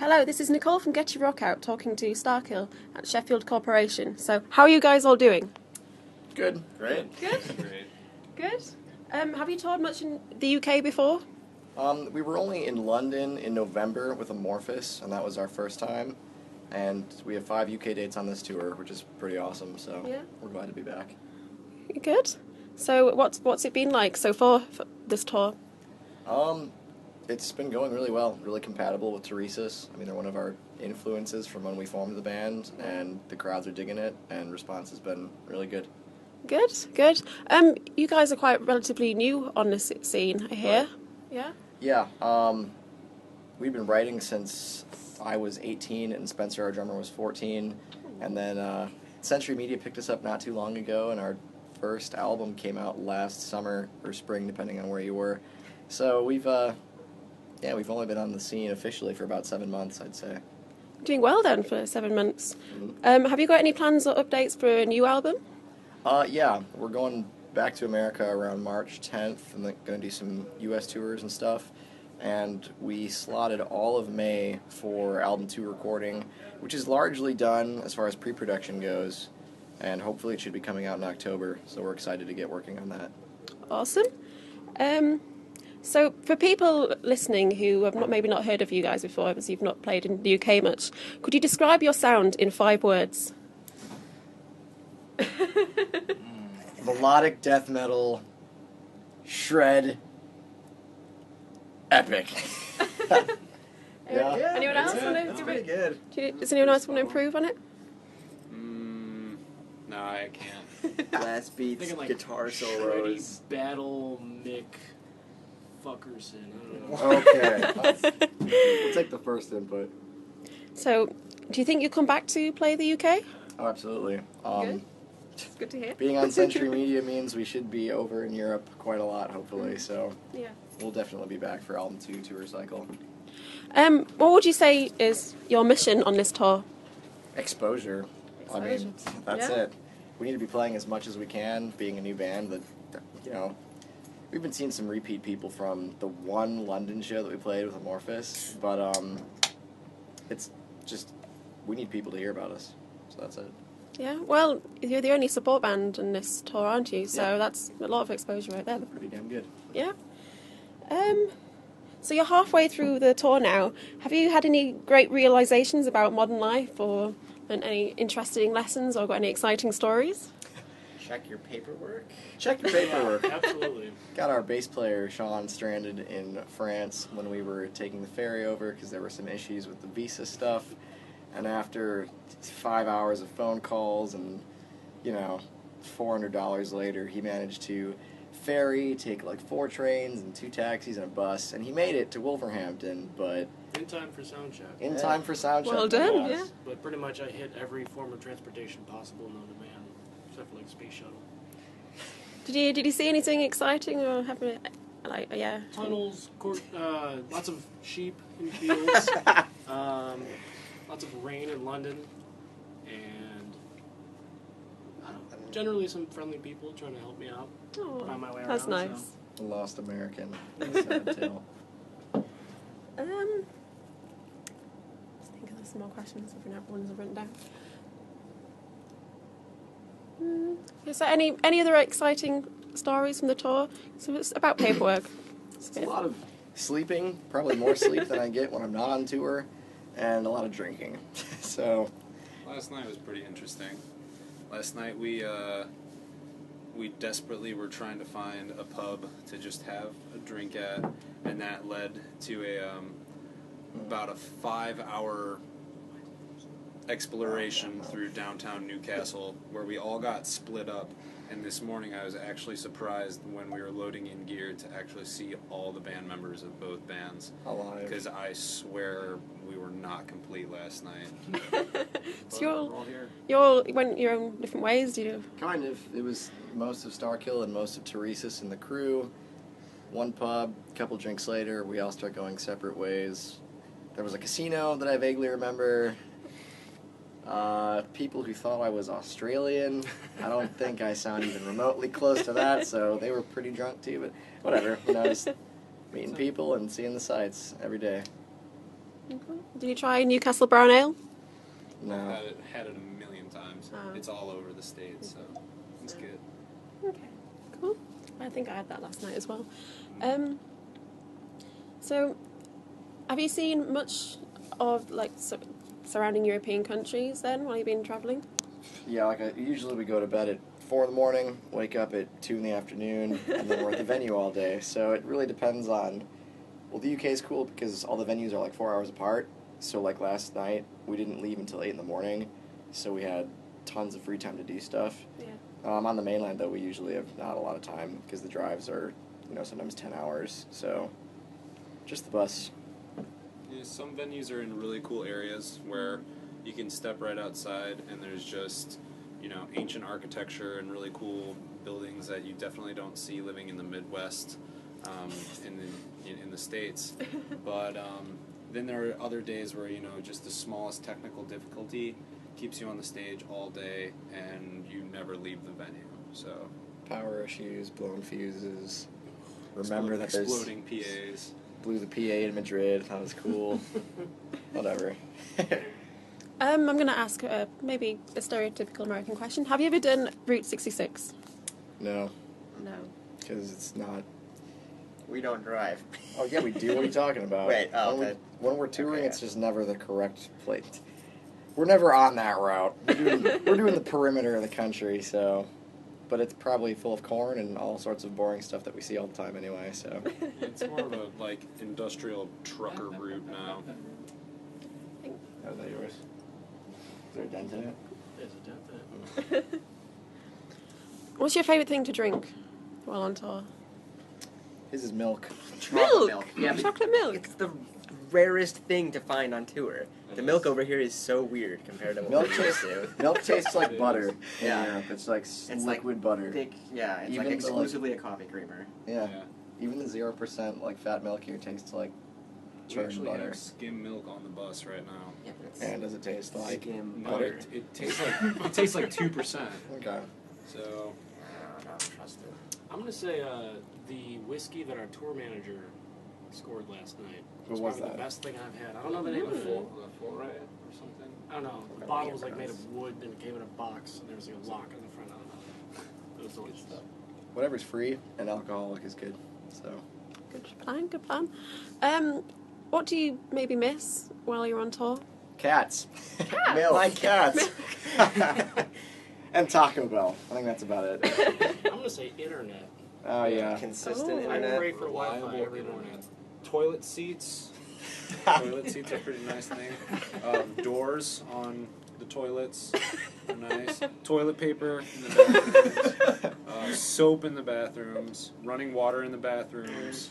Hello, this is Nicole from GetYourRockOut talking to Starkill at Sheffield Corporation. So, how are you guys all doing? Good. Great. Good? Great. Good. Have you toured much in the UK before? We were only in London in November with Amorphous, and that was our first time. And we have 5 UK dates on this tour, which is pretty awesome, so Yeah. we're glad to be back. Good. So, what's it been like so far for this tour? It's been going really well, really compatible with Teresa's. I mean, they're one of our influences from when we formed the band, and the crowds are digging it, and response has been really good. Good, good. You guys are quite relatively new on this scene, I hear. Right. Yeah? Yeah, we've been writing since I was 18 and Spencer, our drummer, was 14. And then Century Media picked us up not too long ago, and our first album came out last summer or spring, depending on where you were. So we've only been on the scene officially for about 7 months, I'd say. Doing well then for 7 months. Mm-hmm. Have you got any plans or updates for a new album? Yeah, we're going back to America around March 10th, and then going to do some U.S. tours and stuff. And we slotted all of May for album 2 recording, which is largely done as far as pre-production goes, and hopefully it should be coming out in October, so we're excited to get working on that. Awesome. So for people listening who have maybe not heard of you guys before, because you've not played in the UK much, could you describe your sound in 5 words? Melodic death metal, shred, epic. Yeah. Anyone else want to That's give pretty it? good. Does anyone else want to improve on it? No, I can't. Blast beats, Thinking like guitar shreddy solos. battle Mick Fuckerson. I don't know. Okay. We'll take the first input. So, do you think you'll come back to play the UK? Oh, absolutely. Good. It's good to hear. Being on Century Media means we should be over in Europe quite a lot, hopefully, so Yeah. we'll definitely be back for album 2 tour cycle. What would you say is your mission on this tour? Exposure. I mean, that's Yeah. it. We need to be playing as much as we can, being a new band. We've been seeing some repeat people from the one London show that we played with Amorphous, but it's just, we need people to hear about us, so that's it. Yeah, well, you're the only support band on this tour, aren't you? So Yeah. that's a lot of exposure right there. Pretty damn good. Yeah. So you're halfway through the tour now. Have you had any great realizations about modern life, or any interesting lessons, or got any exciting stories? Check your paperwork. Check your paperwork. Absolutely. Got our bass player, Sean, stranded in France when we were taking the ferry over because there were some issues with the visa stuff. And after 5 hours of phone calls and, $400 later, he managed to take like 4 trains and 2 taxis and a bus, and he made it to Wolverhampton, but In time for sound check. in time for sound check. Well done, yeah. But pretty much I hit every form of transportation possible known to man, except for like space shuttle. Did you see anything exciting, or have Tunnels, lots of sheep in fields, lots of rain in London, and generally some friendly people trying to help me out. Oh, Find my way that's around, nice. The Lost American. Sad tale. Just think of some more questions if ones I've written down. Is there any other exciting stories from the tour? So it's about paperwork. It's a lot of sleeping, probably more sleep than I get when I'm not on tour, and a lot of drinking. So Last night was pretty interesting. Last night we desperately were trying to find a pub to just have a drink at, and that led to about a 5-hour exploration through downtown Newcastle where we all got split up. And this morning I was actually surprised when we were loading in gear to actually see all the band members of both bands. alive. Because I swear we were not complete last night. So We're all here. you all went your own different ways, did you? Kind of. It was most of Starkill and most of Teresa's and the crew. One pub, a couple drinks later, we all start going separate ways. There was a casino that I vaguely remember. People who thought I was Australian. I don't think I sound even remotely close to that, so they were pretty drunk too, but whatever. Just meeting people and seeing the sights every day. Did you try Newcastle Brown Ale? No. Had it a million times. Oh. It's all over the state, so it's good. Okay, cool. I think I had that last night as well. So, have you seen much of surrounding European countries then while you've been travelling? Yeah, usually we go to bed at 4 in the morning, wake up at 2 in the afternoon, and then we're at the venue all day. So it really depends on. Well, the UK is cool because all the venues are like 4 hours apart. So like last night, we didn't leave until 8 in the morning, so we had tons of free time to do stuff. Yeah. On the mainland, though, we usually have not a lot of time because the drives are, sometimes 10 hours. So just the bus. Yeah, some venues are in really cool areas where you can step right outside and there's just, ancient architecture and really cool buildings that you definitely don't see living in the Midwest, in the States. But then there are other days where, just the smallest technical difficulty keeps you on the stage all day and you never leave the venue. So Power issues, blown fuses. Remember that there's exploding PAs. blew the PA in Madrid. That was cool. Whatever. I'm going to ask maybe a stereotypical American question. Have you ever done Route 66? No, No. because it's not. We don't drive. Oh yeah, we do. What are you talking about? Wait, oh, when, okay. when we're touring, Okay. it's just never the correct place. We're never on that route. We're doing the perimeter of the country, so. But it's probably full of corn and all sorts of boring stuff that we see all the time anyway. So. It's more of a industrial trucker route now. Oh, is that yours? Is there a dent in it? There's a dent in it. What's your favourite thing to drink while on tour? His is milk. Chocolate Milk? Yeah, but Chocolate milk? it's the rarest thing to find on tour. The milk over here is so weird compared to what Milk we're used tastes. to. Milk tastes like It butter. is. Yeah, Yeah. it's like It's liquid butter. Thick, yeah, it's Even like the, exclusively a coffee creamer. Yeah. Even the 0% fat milk here tastes like We churned actually butter. have skim milk on the bus right now. Yeah, but it's And does it taste like? skim No, butter. it tastes like 2%. Okay. So I don't trust it. I'm going to say the whiskey that our tour manager scored last night What was probably that? the best thing I've had. I don't know the name of it. full right or something. I don't know. The bottle was like made of wood and it came in a box and there was like a lock on the front. I don't know. It was delicious. Whatever's free and alcoholic is good. So. Good plan. What do you maybe miss while you're on tour? Cats. Milk. My cats. And Taco Bell. I think that's about it. I'm going to say internet. Oh yeah. Consistent Oh. I internet. pray for Wi-Fi Reliable every internet. morning. Toilet seats. Toilet seats are a pretty nice thing. Doors on the toilets are nice. Toilet paper in the bathrooms. Soap in the bathrooms. Running water in the bathrooms.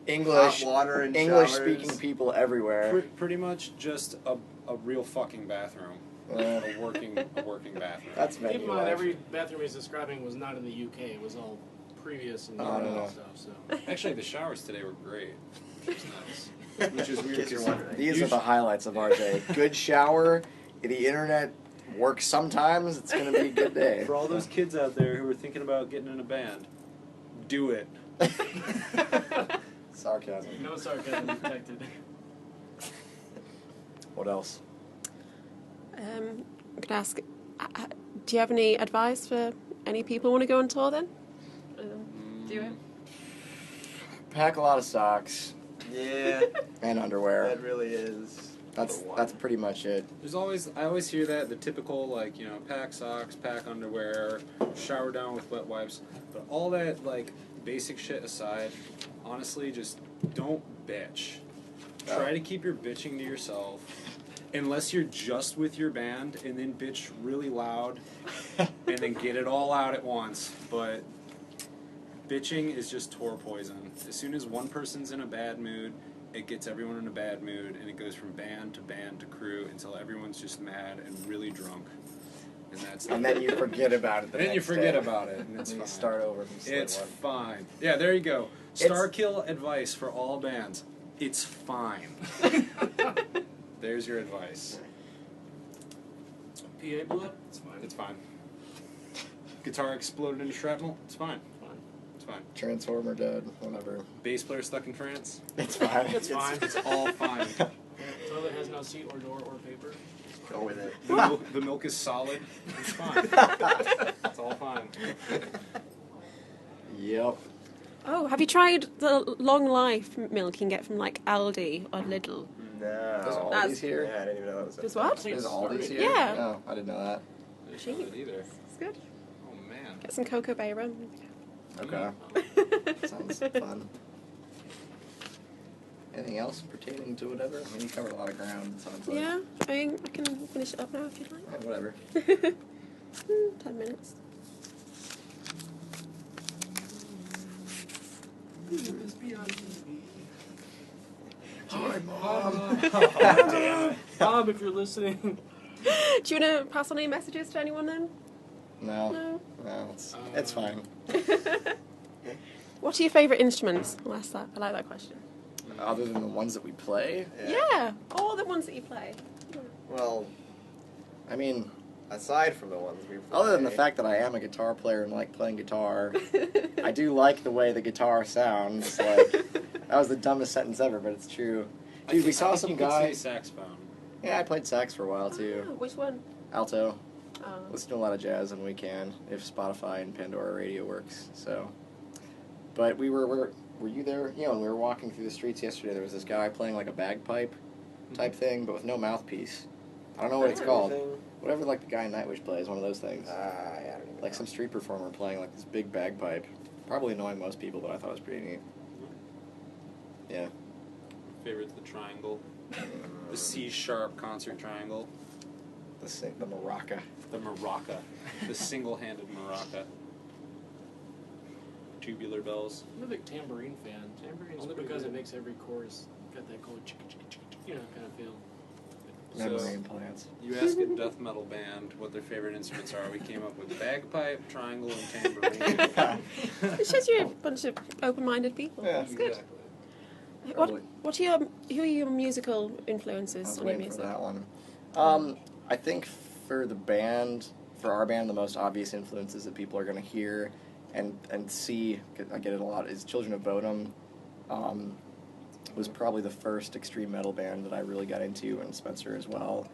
English. Hot water and English-speaking showers. people everywhere. Pretty much just a real fucking bathroom. A working bathroom. That's Keep venue in mind, life. every bathroom he's describing was not in the UK. It was all previous and Oh, no. stuff. So Actually, the showers today were great. Which is nice. Which is weird Kids are 'cause wondering. These are the highlights of our day. Good shower. The internet works sometimes. It's gonna be a good day. for all those kids out there who are thinking about getting in a band, do it. Sarcasm. no sarcasm detected. What else? I'm going to ask, do you have any advice for any people who want to go on tour then? Do it. Pack a lot of socks Yeah, and underwear. that really is. That's pretty much it. I always hear that, the typical, pack socks, pack underwear, shower down with wet wipes. But all that, basic shit aside, honestly, just don't bitch. Try to keep your bitching to yourself. Unless you're just with your band, and then bitch really loud, and then get it all out at once. But bitching is just tour poison. As soon as one person's in a bad mood, it gets everyone in a bad mood, and it goes from band to crew until everyone's just mad and really drunk. And that's And then you forget about it. then you next forget day. about it, and it's And you fine. start over from split It's one. fine. Yeah, there you go. It's- Starkill advice for all bands. It's fine. There's your advice. PA blew up? It's fine. It's fine. Guitar exploded into shrapnel. It's fine. Fine. It's fine. fine. Transformer dead, whatever. Bass player stuck in France. It's fine. It's fine. It's all fine. Toilet has no seat or door or paper. Go with it. The milk is solid. It's fine. It's all fine. Yep. Oh, have you tried the long life milk you can get from like Aldi or Lidl? There's No. Aldi's here? Yeah, I didn't even know that was There's a what? There's Aldi's here? Yeah. No, I didn't know that. I didn't know that either. It's good. Oh man. Get some cocoa bay rum. Okay. Sounds fun. Anything else pertaining to whatever? I mean, you covered a lot of ground, it sounds like. Yeah, I can finish it up now if you'd like. Yeah, whatever. 10 minutes. Hi, Mom. Bob, if you're listening. Do you want to pass on any messages to anyone then? No, it's fine. What are your favourite instruments? I'll ask that. I like that question. Other than the ones that we play, Yeah, all the ones that you play. Well, I mean, aside from the ones we play. other than the fact that I am a guitar player and like playing guitar, I do like the way the guitar sounds. Like, that was the dumbest sentence ever, but it's true. Dude, we saw some you guy. could say saxophone. Yeah, I played sax for a while too. Oh, which one? Alto. Oh. Listen to a lot of jazz when we can, if Spotify and Pandora Radio works. So, but were you there? You know, when we were walking through the streets yesterday, there was this guy playing like a bagpipe type thing, but with no mouthpiece. I don't know what it's called. Whatever, like the guy in Nightwish plays, one of those things. Yeah, I don't even Like know. some street performer playing like this big bagpipe. Probably annoying most people, but I thought it was pretty neat. Yeah. Favorite's the triangle. The C sharp concert triangle. The maraca. The maraca. The single-handed maraca. Tubular bells. I'm a big tambourine fan. Tambourine's Oh, they're because pretty it good. makes every chorus got that cool chicka chicka chicka, you know, kind of feel. Memory implants. You ask a death metal band what their favorite instruments are. We came up with bagpipe, triangle, and tambourine. It shows you're a bunch of open-minded people. Yeah. That's good. Exactly. Who are your musical I influences was on your waiting for music? that one. I think for our band, the most obvious influences that people are going to hear and see, I get it a lot, is Children of Bodom. Was probably the first extreme metal band that I really got into, and Spencer as well.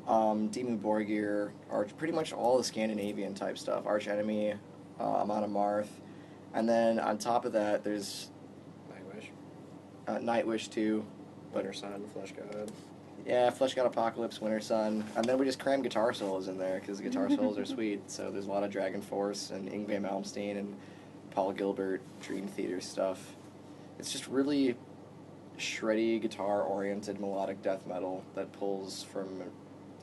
Dimmu Borgir, pretty much all the Scandinavian type stuff. Arch Enemy, Amon Amarth, and then on top of that, there's Nightwish too. Winter Sun, Flesh God. Yeah, Flesh God Apocalypse, Winter Sun, and then we just cram guitar solos in there because the guitar solos are sweet. So there's a lot of Dragon Force and Yngwie Malmsteen and Paul Gilbert, Dream Theater stuff. It's just really shreddy, guitar-oriented melodic death metal that pulls from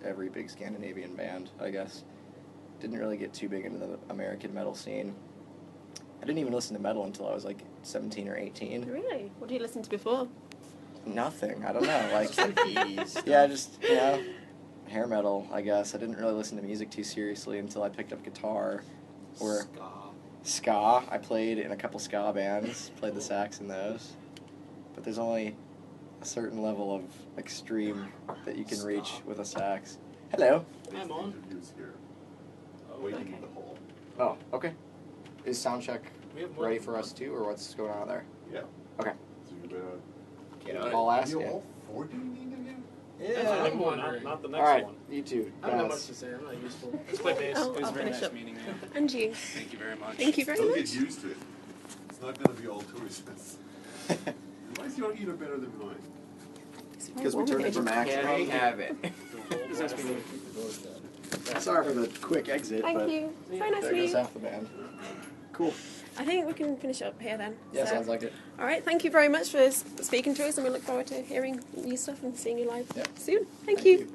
every big Scandinavian band, I guess. Didn't really get too big into the American metal scene. I didn't even listen to metal until I was like 17 or 18. Really? What did you listen to before? Nothing. I don't know. Like, Keys. yeah, just, hair metal, I guess. I didn't really listen to music too seriously until I picked up guitar. Or ska. I played in a couple ska bands, played the sax in those. But there's only a certain level of extreme that you can reach with a sax. Hello. I'm on. Okay. Oh, okay. Is soundcheck We have more ready than for one. us too, or what's going on out there? Yeah. Okay. So you better. I'll ask You you. all 4 do you need to do? That's what I'm wondering. Not the All next right, one. you two. I don't know much Guys. to say. I'm not useful. Let's play bass. Oh, It was I'll very finish nice up. meeting you. And you. Thank you very much. Thank you very Don't much. get used to it. It's not going to be all tourists. Realize you don't eat it better than mine. It's very Because we warm turned here. into Max. Can we have it? This has to be Sorry for the quick exit, Thank but you. Very nice there to meet goes you. half the band. Cool. I think we can finish up here then. Yeah, So- sounds like it. All right, thank you very much for speaking to us, and we look forward to hearing new stuff and seeing you live Yep. soon. Thank Thank you. you.